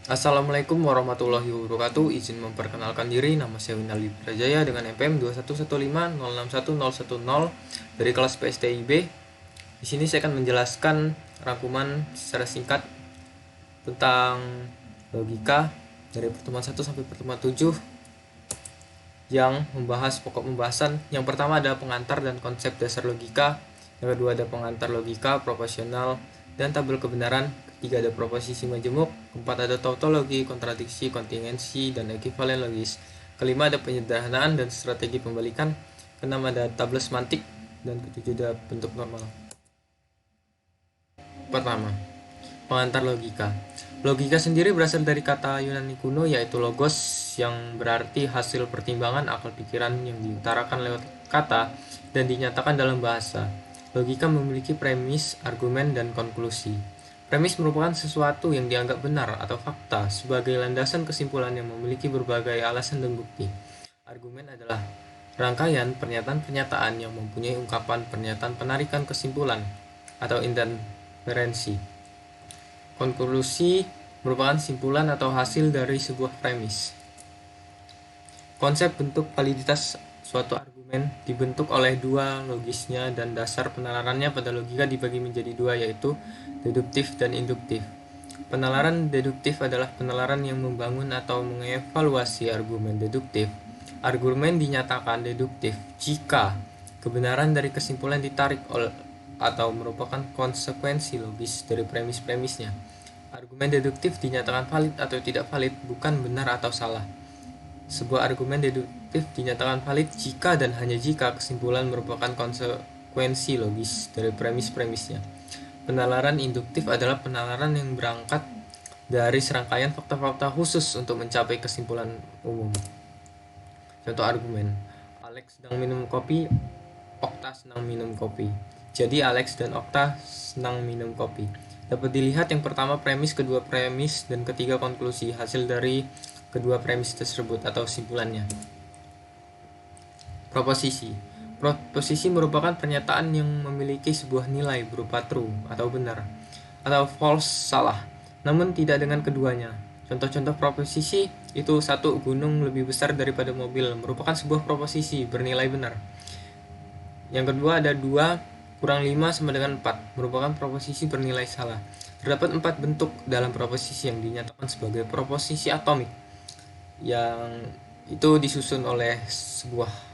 Assalamualaikum warahmatullahi wabarakatuh. Izin memperkenalkan diri, nama saya Winaldi Prajaya dengan NPM 211506110 dari kelas PSTIB. Di sini saya akan menjelaskan rangkuman secara singkat tentang logika dari pertemuan 1 sampai pertemuan 7 yang membahas pokok pembahasan. Yang pertama ada pengantar dan konsep dasar logika. Yang kedua ada pengantar logika, proporsional, dan tabel kebenaran. Ketiga ada proposisi majemuk. Keempat ada tautologi, kontradiksi, kontingensi, dan ekuivalen logis. Kelima ada penyederhanaan dan strategi pembalikan. Keenam ada tabel semantik. Dan ketujuh ada bentuk normal. Pertama, pengantar logika. Logika sendiri berasal dari kata Yunani kuno yaitu logos yang berarti hasil pertimbangan akal pikiran yang diutarakan lewat kata dan dinyatakan dalam bahasa. Logika memiliki premis, argumen, dan konklusi. Premis merupakan sesuatu yang dianggap benar atau fakta sebagai landasan kesimpulan yang memiliki berbagai alasan dan bukti. Argumen adalah rangkaian pernyataan-pernyataan yang mempunyai ungkapan pernyataan penarikan kesimpulan atau inferensi. Konklusi merupakan simpulan atau hasil dari sebuah premis. Konsep bentuk validitas suatu argumen dibentuk oleh dua logisnya dan dasar penalarannya pada logika dibagi menjadi dua yaitu deduktif dan induktif. Penalaran deduktif adalah penalaran yang membangun atau mengevaluasi argumen deduktif. Argumen dinyatakan deduktif jika kebenaran dari kesimpulan ditarik atau merupakan konsekuensi logis dari premis-premisnya. Argumen deduktif dinyatakan valid atau tidak valid bukan benar atau salah. Sebuah argumen deduktif dinyatakan valid jika dan hanya jika kesimpulan merupakan konsekuensi logis dari premis-premisnya. Penalaran induktif adalah penalaran yang berangkat dari serangkaian fakta-fakta khusus untuk mencapai kesimpulan umum. Contoh argumen, Alex sedang minum kopi, Okta senang minum kopi. Jadi Alex dan Okta senang minum kopi. Dapat dilihat yang pertama premis, kedua premis, dan ketiga konklusi hasil dari kedua premis tersebut atau simpulannya. Proposisi. Proposisi merupakan pernyataan yang memiliki sebuah nilai berupa true atau benar atau false salah, namun tidak dengan keduanya. Contoh-contoh proposisi itu satu, gunung lebih besar daripada mobil merupakan sebuah proposisi bernilai benar. Yang kedua ada 2 kurang 5 sama dengan 4 merupakan proposisi bernilai salah. Terdapat 4 bentuk dalam proposisi yang dinyatakan sebagai proposisi atomik yang itu disusun oleh sebuah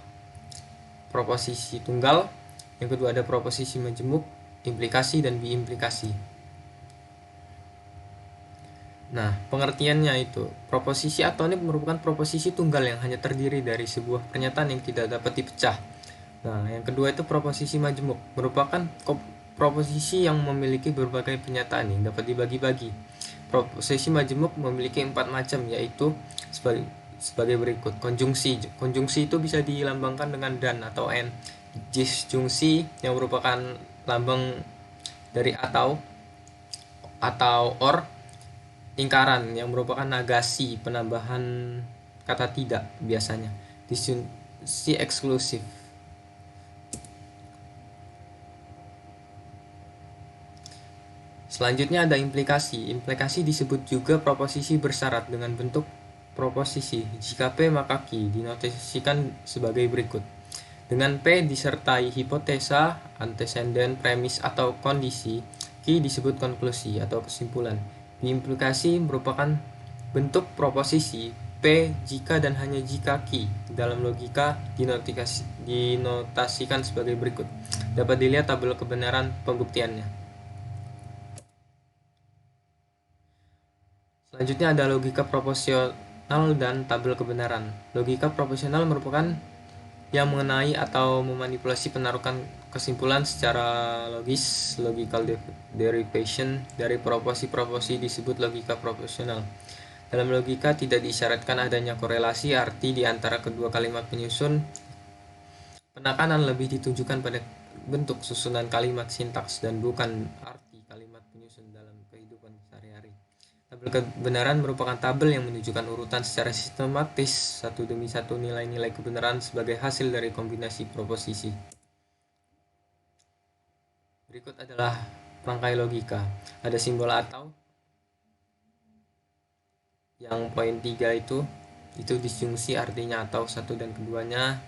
proposisi tunggal. Yang kedua ada proposisi majemuk, implikasi, dan biimplikasi. Nah, pengertiannya itu, proposisi atomik merupakan proposisi tunggal yang hanya terdiri dari sebuah pernyataan yang tidak dapat dipecah. Nah, yang kedua itu proposisi majemuk, merupakan proposisi yang memiliki berbagai pernyataan yang dapat dibagi-bagi. Proposisi majemuk memiliki 4 macam, yaitu sebagai berikut. Konjungsi. Konjungsi itu bisa dilambangkan dengan dan atau n. Disjungsi yang merupakan lambang dari atau or. Lingkaran yang merupakan negasi penambahan kata tidak biasanya. Disjungsi eksklusif. Selanjutnya ada implikasi. Implikasi disebut juga proposisi bersyarat dengan bentuk proposisi. Jika P maka Q dinotasikan sebagai berikut. Dengan P disertai hipotesa, anteseden, premis atau kondisi, Q disebut konklusi atau kesimpulan. Implikasi merupakan bentuk proposisi P jika dan hanya jika Q dalam logika dinotasikan sebagai berikut. Dapat dilihat tabel kebenaran pembuktiannya. Selanjutnya ada logika proporsional dan tabel kebenaran. Logika proporsional merupakan yang mengenai atau memanipulasi penaruhan kesimpulan secara logis, logical derivation dari proporsi-proporsi disebut logika proporsional. Dalam logika tidak diisyaratkan adanya korelasi arti di antara kedua kalimat penyusun. Penekanan lebih ditujukan pada bentuk susunan kalimat sintaks dan bukan arti kalimat penyusun dalam kehidupan sehari-hari. Tabel kebenaran merupakan tabel yang menunjukkan urutan secara sistematis satu demi satu nilai-nilai kebenaran sebagai hasil dari kombinasi proposisi. Berikut adalah rangkai logika. Ada simbol atau Yang poin 3 itu disjungsi artinya atau satu dan keduanya.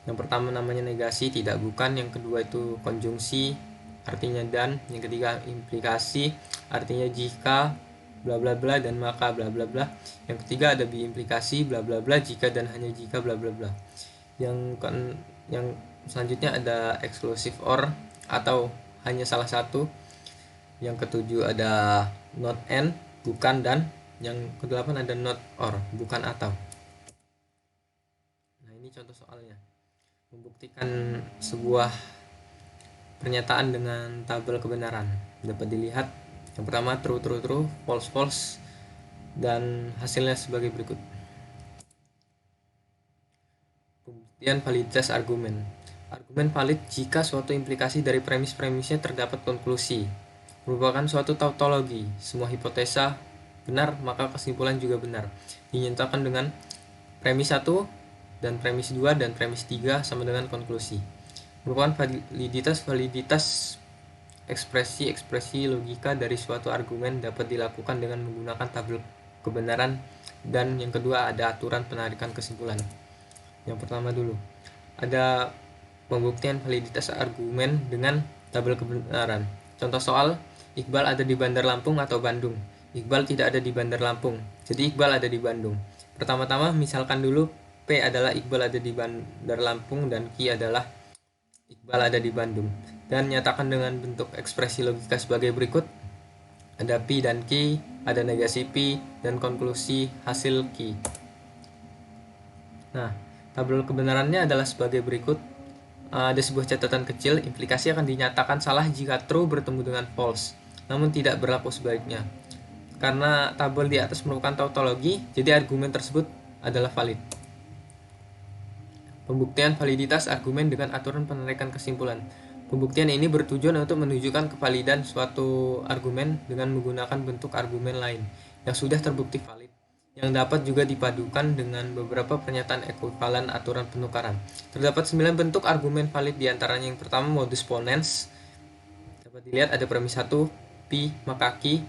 Yang pertama namanya negasi, tidak bukan. Yang kedua itu konjungsi artinya dan. Yang ketiga implikasi artinya jika bla bla bla dan maka bla bla bla. Yang ketiga ada biimplikasi bla bla bla jika dan hanya jika bla bla bla. Yang selanjutnya ada exclusive or atau hanya salah satu. Yang ketujuh ada not and bukan dan. Yang kedelapan ada not or bukan atau. Nah, ini contoh soalnya. Membuktikan sebuah pernyataan dengan tabel kebenaran dapat dilihat yang pertama true true true, false false, dan hasilnya sebagai berikut. Pembuktian validitas argumen. Argumen valid jika suatu implikasi dari premis-premisnya terdapat konklusi. Merupakan suatu tautologi. Semua hipotesa benar, maka kesimpulan juga benar. Dinyatakan dengan premis 1 dan premis 2 dan premis 3 sama dengan konklusi. Merupakan validitas ekspresi-ekspresi logika dari suatu argumen dapat dilakukan dengan menggunakan tabel kebenaran. Dan yang kedua ada aturan penarikan kesimpulan. Yang pertama dulu, ada pembuktian validitas argumen dengan tabel kebenaran. Contoh soal, Iqbal ada di Bandar Lampung atau Bandung. Iqbal tidak ada di Bandar Lampung, jadi Iqbal ada di Bandung. Pertama-tama misalkan dulu P adalah Iqbal ada di Bandar Lampung dan Q adalah Iqbal ada di Bandung. Dan nyatakan dengan bentuk ekspresi logika sebagai berikut. Ada P dan Q, ada negasi P, dan konklusi hasil Q. Nah, tabel kebenarannya adalah sebagai berikut. Ada sebuah catatan kecil, implikasi akan dinyatakan salah jika true bertemu dengan false, namun tidak berlaku sebaliknya. Karena tabel di atas merupakan tautologi, jadi argumen tersebut adalah valid. Pembuktian validitas argumen dengan aturan penarikan kesimpulan. Pembuktian ini bertujuan untuk menunjukkan kevalidan suatu argumen dengan menggunakan bentuk argumen lain yang sudah terbukti valid, yang dapat juga dipadukan dengan beberapa pernyataan ekuivalen aturan penukaran. Terdapat 9 bentuk argumen valid, diantaranya yang pertama modus ponens. Dapat dilihat ada premis 1, P maka Q,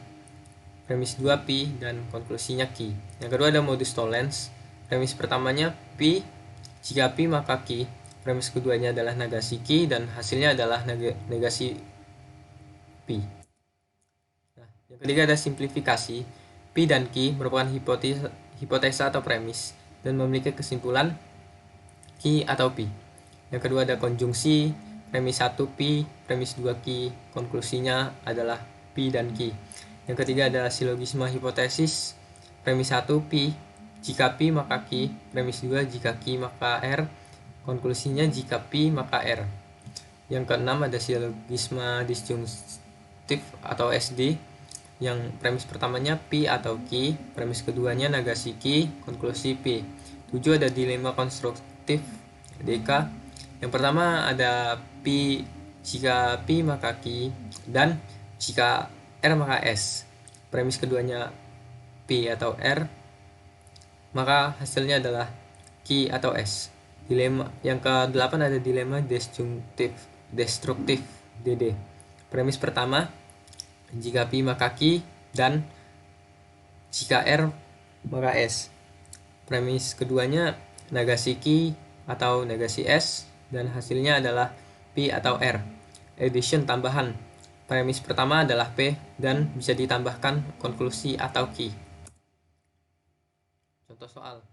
premis 2 P, dan konklusinya Q. Yang kedua ada modus tollens. Premis pertamanya P, jika P maka Q. Premis keduanya adalah negasi Q dan hasilnya adalah negasi P. Nah, yang ketiga ada simplifikasi. P dan Q merupakan hipotesa atau premis dan memiliki kesimpulan Q atau P. Yang kedua ada konjungsi. Premis 1 P, premis 2 Q, konklusinya adalah P dan Q. Yang ketiga ada silogisme hipotesis. Premis 1 P, jika P maka Q. Premis 2 jika Q maka R. Konklusinya jika P maka R. Yang keenam ada silogisme disjungtif atau SD. Yang premis pertamanya P atau Q, premis keduanya negasi Q, konklusi P. 7 ada dilema konstruktif DK. Yang pertama ada P jika P maka Q dan jika R maka S. Premis keduanya P atau R, maka hasilnya adalah Q atau S. Dilema yang ke-8 ada dilema destruktif DD. Premis pertama jika P maka Q dan jika R maka S. Premis keduanya negasi Q atau negasi S dan hasilnya adalah P atau R. Addition tambahan. Premis pertama adalah P dan bisa ditambahkan konklusi atau Q. Contoh soal.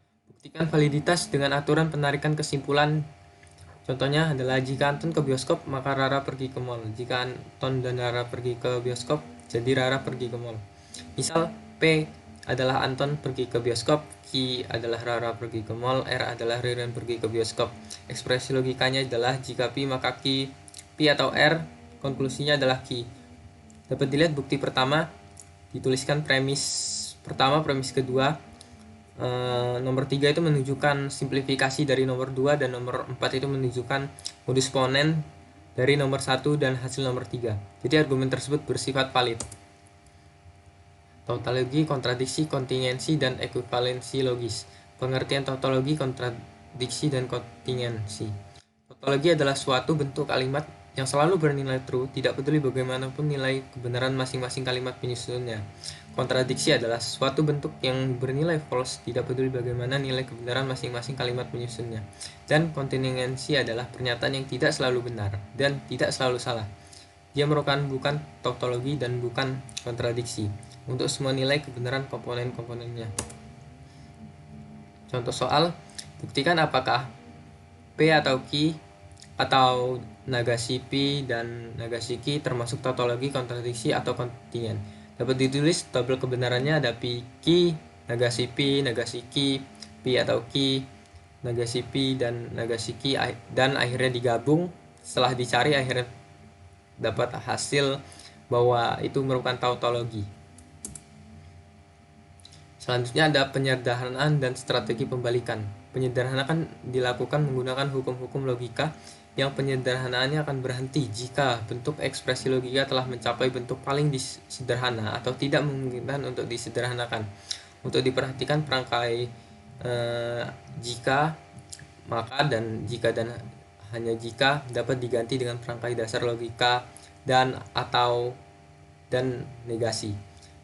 Buktikan validitas dengan aturan penarikan kesimpulan. Contohnya adalah jika Anton ke bioskop, maka Rara pergi ke mall. Jika Anton dan Rara pergi ke bioskop, jadi Rara pergi ke mall. Misal P adalah Anton pergi ke bioskop, Q adalah Rara pergi ke mall, R adalah Ririn pergi ke bioskop. Ekspresi logikanya adalah jika P maka Q, P atau R, konklusinya adalah Q. Dapat dilihat bukti pertama, dituliskan premis pertama, premis kedua. Nomor 3 itu menunjukkan simplifikasi dari nomor 2 dan nomor 4 itu menunjukkan modus ponen dari nomor 1 dan hasil nomor 3. Jadi argumen tersebut bersifat valid. Tautologi, kontradiksi, kontingensi, dan ekuivalensi logis. Pengertian tautologi, kontradiksi, dan kontingensi. Tautologi adalah suatu bentuk kalimat yang selalu bernilai true, tidak peduli bagaimanapun nilai kebenaran masing-masing kalimat penyusunnya. Kontradiksi adalah suatu bentuk yang bernilai false, tidak peduli bagaimana nilai kebenaran masing-masing kalimat penyusunnya. Dan kontingensi adalah pernyataan yang tidak selalu benar dan tidak selalu salah. Dia merupakan bukan tautologi dan bukan kontradiksi untuk semua nilai kebenaran komponen-komponennya. Contoh soal, buktikan apakah P atau Q atau Nagasaki dan Nagasaki termasuk tautologi, kontradiksi, atau kontingen. Dapat ditulis tabel kebenarannya ada P, Q, Nagasaki, Nagasaki, P atau Q, Nagasaki dan Nagasaki, dan akhirnya digabung. Setelah dicari akhirnya dapat hasil bahwa itu merupakan tautologi. Selanjutnya ada penyederhanaan dan strategi pembalikan. Penyederhanaan dilakukan menggunakan hukum-hukum logika yang penyederhanaannya akan berhenti jika bentuk ekspresi logika telah mencapai bentuk paling sederhana atau tidak memungkinkan untuk disederhanakan. Untuk diperhatikan perangkai jika, maka, dan jika dan hanya jika dapat diganti dengan perangkai dasar logika dan atau dan negasi.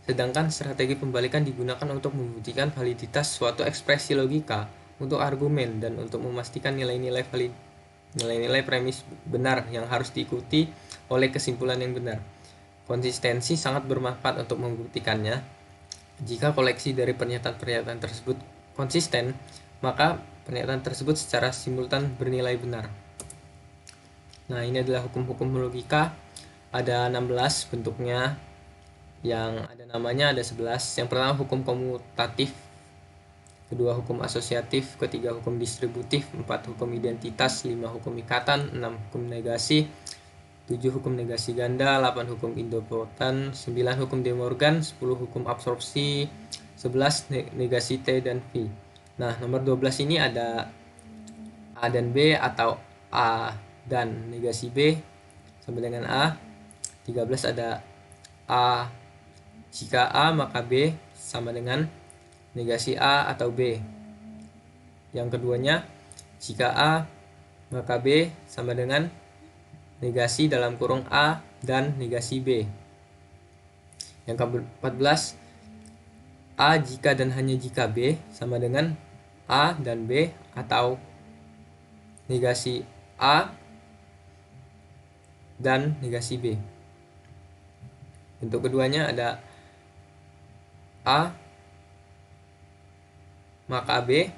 Sedangkan strategi pembalikan digunakan untuk membuktikan validitas suatu ekspresi logika untuk argumen dan untuk memastikan nilai-nilai premis benar yang harus diikuti oleh kesimpulan yang benar. Konsistensi sangat bermanfaat untuk membuktikannya. Jika koleksi dari pernyataan-pernyataan tersebut konsisten, maka pernyataan tersebut secara simultan bernilai benar. Nah, ini adalah hukum-hukum logika. Ada 16 bentuknya. Yang ada namanya ada 11. Yang pertama hukum komutatif, kedua hukum asosiatif, ketiga hukum distributif, 4 hukum identitas, 5 hukum ikatan, 6 hukum negasi, 7 hukum negasi ganda, 8 hukum idempoten, 9 hukum De Morgan, 10 hukum absorpsi, 11 negasi T dan V. Nah, nomor 12 ini ada A dan B atau A dan negasi B sama dengan A. 13 ada A jika A maka B sama dengan negasi A atau B. Yang keduanya, jika A maka B sama dengan negasi dalam kurung A dan negasi B. Yang ke-14, A jika dan hanya jika B sama dengan A dan B atau negasi A dan negasi B. Bentuk keduanya ada A maka B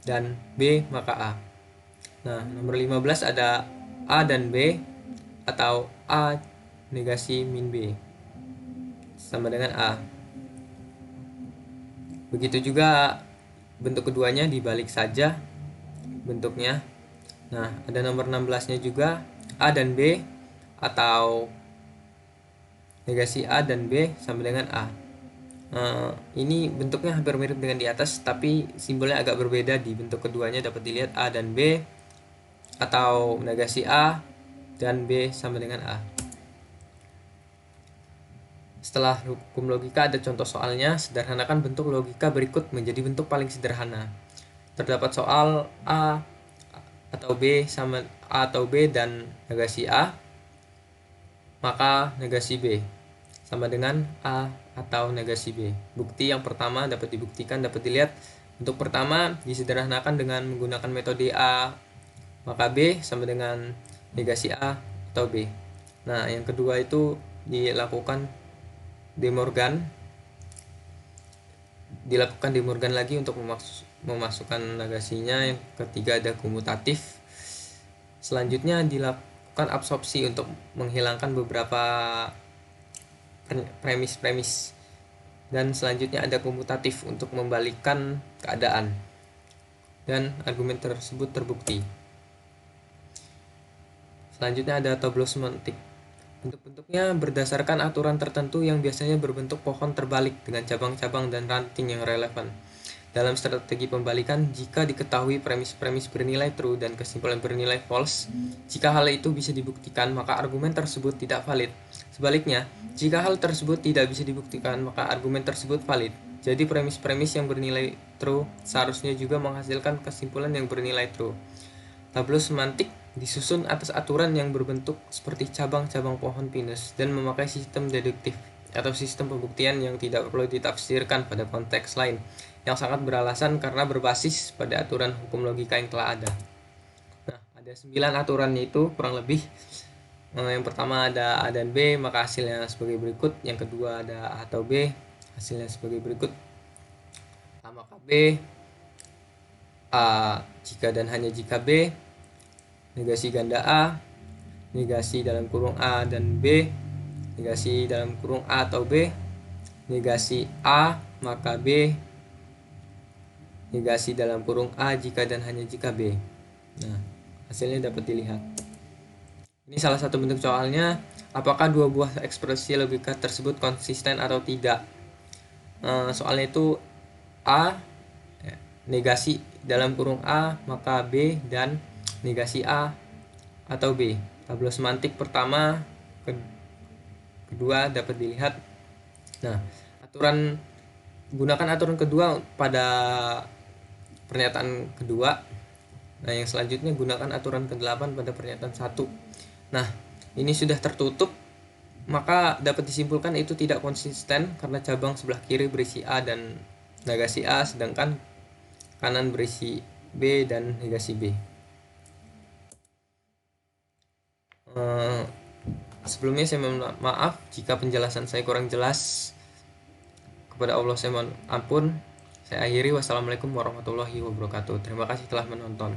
dan B maka A. Nah, nomor 15 ada A dan B atau A negasi min B sama dengan A. Begitu juga bentuk keduanya dibalik saja bentuknya. Nah, ada nomor 16-nya juga A dan B atau negasi A dan B sama dengan A. Ini bentuknya hampir mirip dengan di atas, tapi simbolnya agak berbeda. Di bentuk keduanya dapat dilihat A dan B atau negasi A dan B sama dengan A. Setelah hukum logika ada contoh soalnya. Sederhanakan bentuk logika berikut menjadi bentuk paling sederhana. Terdapat soal A atau B sama A atau B dan negasi A, maka negasi B sama dengan A atau negasi B. Bukti yang pertama dapat dilihat. Untuk pertama disederhanakan dengan menggunakan metode A maka B sama dengan negasi A atau B. Nah, yang kedua itu dilakukan De Morgan lagi untuk memasukkan negasinya. Yang ketiga ada komutatif. Selanjutnya dilakukan absorpsi untuk menghilangkan beberapa premis. Dan selanjutnya ada komutatif untuk membalikkan keadaan. Dan argumen tersebut terbukti. Selanjutnya ada tableau semantik. Bentuk-bentuknya berdasarkan aturan tertentu yang biasanya berbentuk pohon terbalik dengan cabang-cabang dan ranting yang relevan. Dalam strategi pembalikan, jika diketahui premis-premis bernilai true dan kesimpulan bernilai false, jika hal itu bisa dibuktikan, maka argumen tersebut tidak valid. Sebaliknya, jika hal tersebut tidak bisa dibuktikan, maka argumen tersebut valid. Jadi premis-premis yang bernilai true seharusnya juga menghasilkan kesimpulan yang bernilai true. Tableau semantik disusun atas aturan yang berbentuk seperti cabang-cabang pohon pinus dan memakai sistem deduktif atau sistem pembuktian yang tidak perlu ditafsirkan pada konteks lain, yang sangat beralasan karena berbasis pada aturan hukum logika yang telah ada. Nah, ada 9 aturannya itu kurang lebih. Yang pertama ada A dan B, maka hasilnya sebagai berikut. Yang kedua ada A atau B, hasilnya sebagai berikut. A maka B, A jika dan hanya jika B, negasi ganda A, negasi dalam kurung A dan B, negasi dalam kurung A atau B, negasi A maka B, negasi dalam kurung A jika dan hanya jika B. Nah, hasilnya dapat dilihat. Ini salah satu bentuk soalnya, apakah dua buah ekspresi logika tersebut konsisten atau tidak. Soalnya itu A negasi dalam kurung A maka B dan negasi A atau B. Tabel semantik pertama kedua dapat dilihat. Nah, gunakan aturan kedua pada pernyataan kedua. Nah, yang selanjutnya gunakan aturan ke-8 pada pernyataan 1. Nah, ini sudah tertutup, maka dapat disimpulkan itu tidak konsisten karena cabang sebelah kiri berisi A dan negasi A, sedangkan kanan berisi B dan negasi B. Sebelumnya saya mohon maaf jika penjelasan saya kurang jelas. Kepada Allah saya mohon ampun. Saya akhiri. Wassalamualaikum warahmatullahi wabarakatuh. Terima kasih telah menonton.